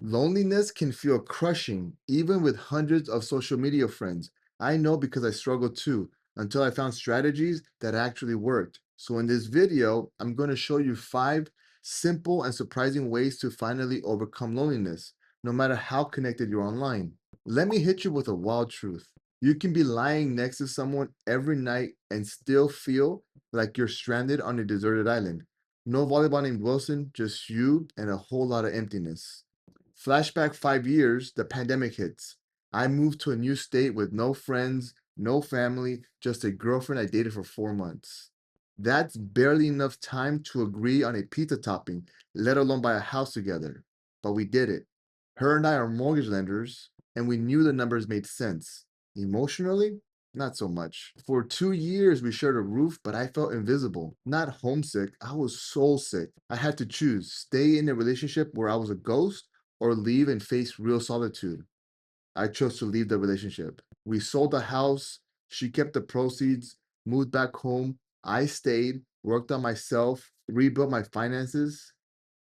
Loneliness can feel crushing, even with hundreds of social media friends. I know because I struggled too, until I found strategies that actually worked. So, in this video, I'm going to show you 5 simple and surprising ways to finally overcome loneliness, no matter how connected you're online. Let me hit you with a wild truth. You can be lying next to someone every night and still feel like you're stranded on a deserted island. No volleyball named Wilson, just you and a whole lot of emptiness. Flashback 5 years, the pandemic hits. I moved to a new state with no friends, no family, just a girlfriend I dated for 4 months. That's barely enough time to agree on a pizza topping, let alone buy a house together. But we did it. Her and I are mortgage lenders, and we knew the numbers made sense. Emotionally, not so much. For 2 years, we shared a roof, but I felt invisible. Not homesick, I was soul sick. I had to choose stay in a relationship where I was a ghost or leave and face real solitude. I chose to leave the relationship. We sold the house. She kept the proceeds, moved back home. I stayed, worked on myself, rebuilt my finances,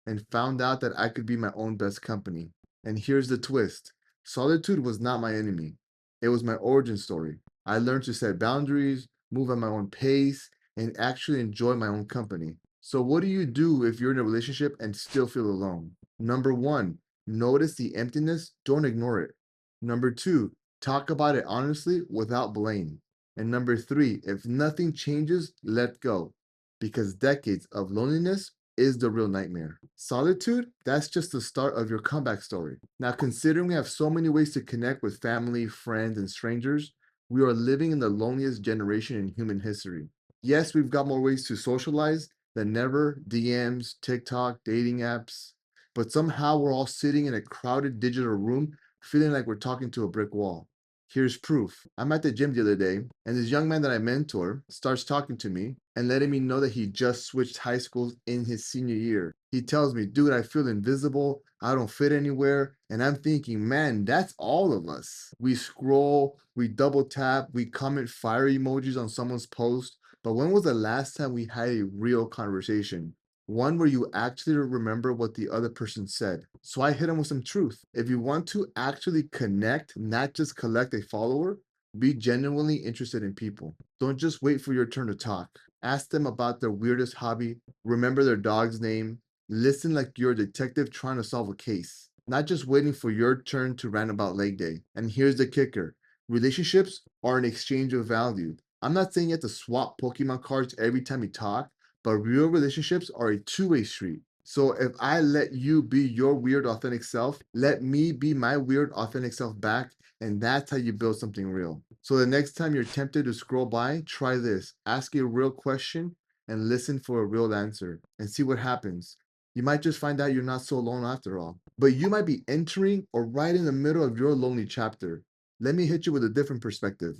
and found out that I could be my own best company. And here's the twist: solitude was not my enemy, it was my origin story. I learned to set boundaries, move at my own pace, and actually enjoy my own company. So, what do you do if you're in a relationship and still feel alone? Number one, notice the emptiness, don't ignore it. Number two, talk about it honestly without blame. And number three, if nothing changes, let go. Because decades of loneliness is the real nightmare. Solitude, that's just the start of your comeback story. Now, considering we have so many ways to connect with family, friends, and strangers, we are living in the loneliest generation in human history. Yes, we've got more ways to socialize than never: DMs, TikTok, dating apps. But somehow we're all sitting in a crowded digital room feeling like we're talking to a brick wall. Here's proof. I'm at the gym the other day, and this young man that I mentor starts talking to me and letting me know that he just switched high schools in his senior year. He tells me, dude, I feel invisible. I don't fit anywhere. And I'm thinking, man, that's all of us. We scroll, we double tap, we comment fire emojis on someone's post. But when was the last time we had a real conversation? One where you actually remember what the other person said. So I hit him with some truth. If you want to actually connect, not just collect a follower, be genuinely interested in people. Don't just wait for your turn to talk. Ask them about their weirdest hobby, remember their dog's name, listen like you're a detective trying to solve a case, not just waiting for your turn to rant about leg day. And here's the kicker: relationships are an exchange of value. I'm not saying you have to swap Pokemon cards every time you talk, but real relationships are a two-way street. So if I let you be your weird, authentic self, let me be my weird, authentic self back, and that's how you build something real. So the next time you're tempted to scroll by, try this. Ask a real question and listen for a real answer and see what happens. You might just find out you're not so alone after all. But you might be entering or right in the middle of your lonely chapter. Let me hit you with a different perspective.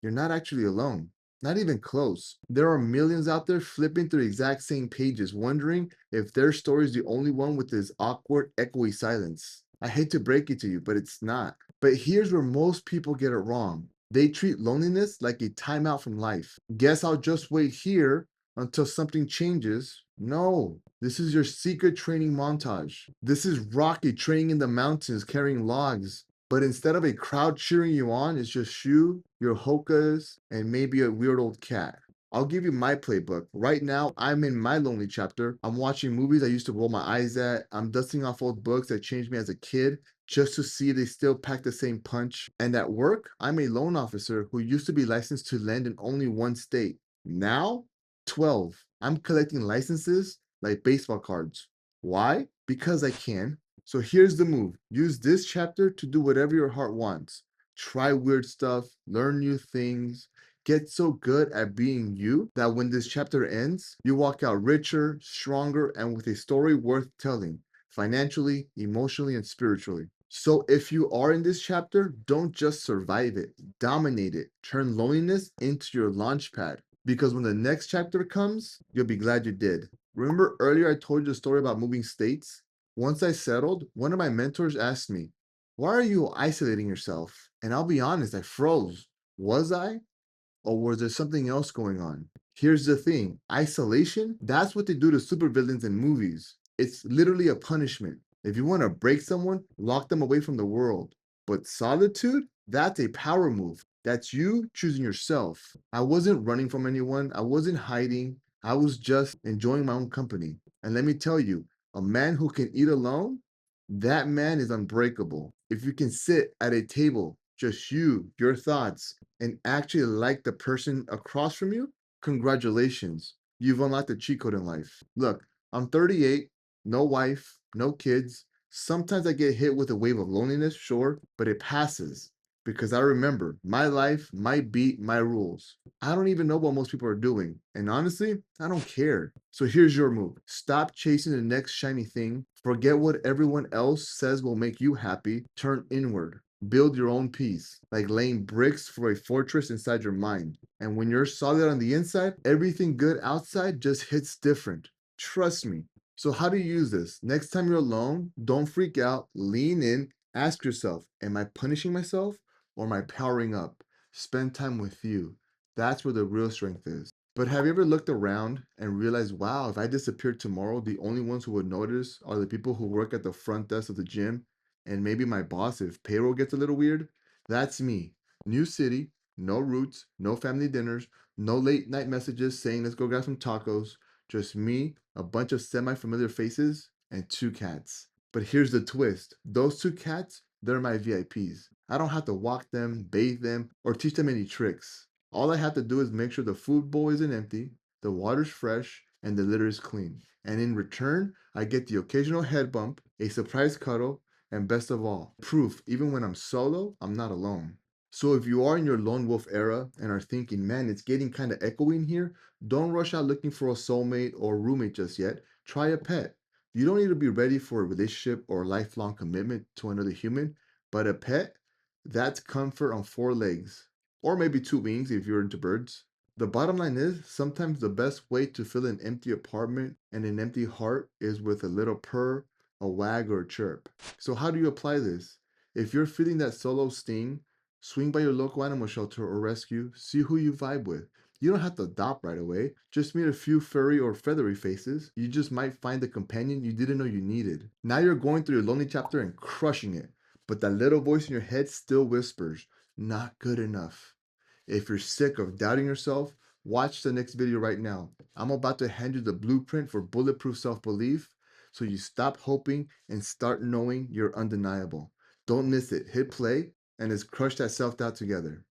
You're not actually alone. Not even close. There are millions out there flipping through the exact same pages, wondering if their story is the only one with this awkward, echoey silence. I hate to break it to you, but it's not. But here's where most people get it wrong. They treat loneliness like a timeout from life. Guess I'll just wait here until something changes. No, this is your secret training montage. This is Rocky training in the mountains carrying logs. But instead of a crowd cheering you on, it's just you, your hokas, and maybe a weird old cat. I'll give you my playbook. Right now, I'm in my lonely chapter. I'm watching movies I used to roll my eyes at. I'm dusting off old books that changed me as a kid just to see they still pack the same punch. And at work, I'm a loan officer who used to be licensed to lend in only one state. Now, 12. I'm collecting licenses like baseball cards. Why? Because I can. So here's the move: use this chapter to do whatever your heart wants. Try weird stuff, learn new things, get so good at being you that when this chapter ends, you walk out richer, stronger, and with a story worth telling, financially, emotionally, and spiritually. So if you are in this chapter, don't just survive it, dominate it. Turn loneliness into your launch pad. Because when the next chapter comes, you'll be glad you did. Remember earlier I told you the story about moving states? Once I settled, one of my mentors asked me, why are you isolating yourself? And I'll be honest, I froze. Was I? Or was there something else going on? Here's the thing: isolation, that's what they do to supervillains in movies. It's literally a punishment. If you want to break someone, lock them away from the world. But solitude, that's a power move. That's you choosing yourself. I wasn't running from anyone. I wasn't hiding. I was just enjoying my own company. And let me tell you, a man who can eat alone, that man is unbreakable. If you can sit at a table, just you, your thoughts, and actually like the person across from you, congratulations. You've unlocked a cheat code in life. Look, I'm 38, no wife, no kids. Sometimes I get hit with a wave of loneliness, sure, but it passes because I remember my life, my beat, my rules. I don't even know what most people are doing. And honestly, I don't care. So here's your move. Stop chasing the next shiny thing. Forget what everyone else says will make you happy. Turn inward. Build your own peace, like laying bricks for a fortress inside your mind. And when you're solid on the inside, everything good outside just hits different. Trust me. So, how do you use this? Next time you're alone, don't freak out, lean in, ask yourself, am I punishing myself or am I powering up? Spend time with you. That's where the real strength is. But have you ever looked around and realized, wow, if I disappeared tomorrow, the only ones who would notice are the people who work at the front desk of the gym and maybe my boss if payroll gets a little weird? That's me. New city, no roots, no family dinners, no late night messages saying let's go grab some tacos. Just me, a bunch of semi familiar faces, and two cats. But here's the twist, those two cats, they're my VIPs. I don't have to walk them, bathe them, or teach them any tricks. All I have to do is make sure the food bowl isn't empty, the water's fresh, and the litter is clean. And in return, I get the occasional head bump, a surprise cuddle, and best of all, proof even when I'm solo, I'm not alone. So if you are in your lone wolf era and are thinking, man, it's getting kind of echoey in here, don't rush out looking for a soulmate or roommate just yet. Try a pet. You don't need to be ready for a relationship or lifelong commitment to another human, but a pet, that's comfort on four legs, or maybe two wings if you're into birds. The bottom line is sometimes the best way to fill an empty apartment and an empty heart is with a little purr, a wag, or a chirp. So, how do you apply this? If you're feeling that solo sting, swing by your local animal shelter or rescue, see who you vibe with. You don't have to adopt right away. Just meet a few furry or feathery faces. You just might find the companion you didn't know you needed. Now you're going through your lonely chapter and crushing it. But that little voice in your head still whispers, not good enough. If you're sick of doubting yourself, watch the next video right now. I'm about to hand you the blueprint for bulletproof self belief so you stop hoping and start knowing you're undeniable. Don't miss it. Hit play and let's crush that self doubt together.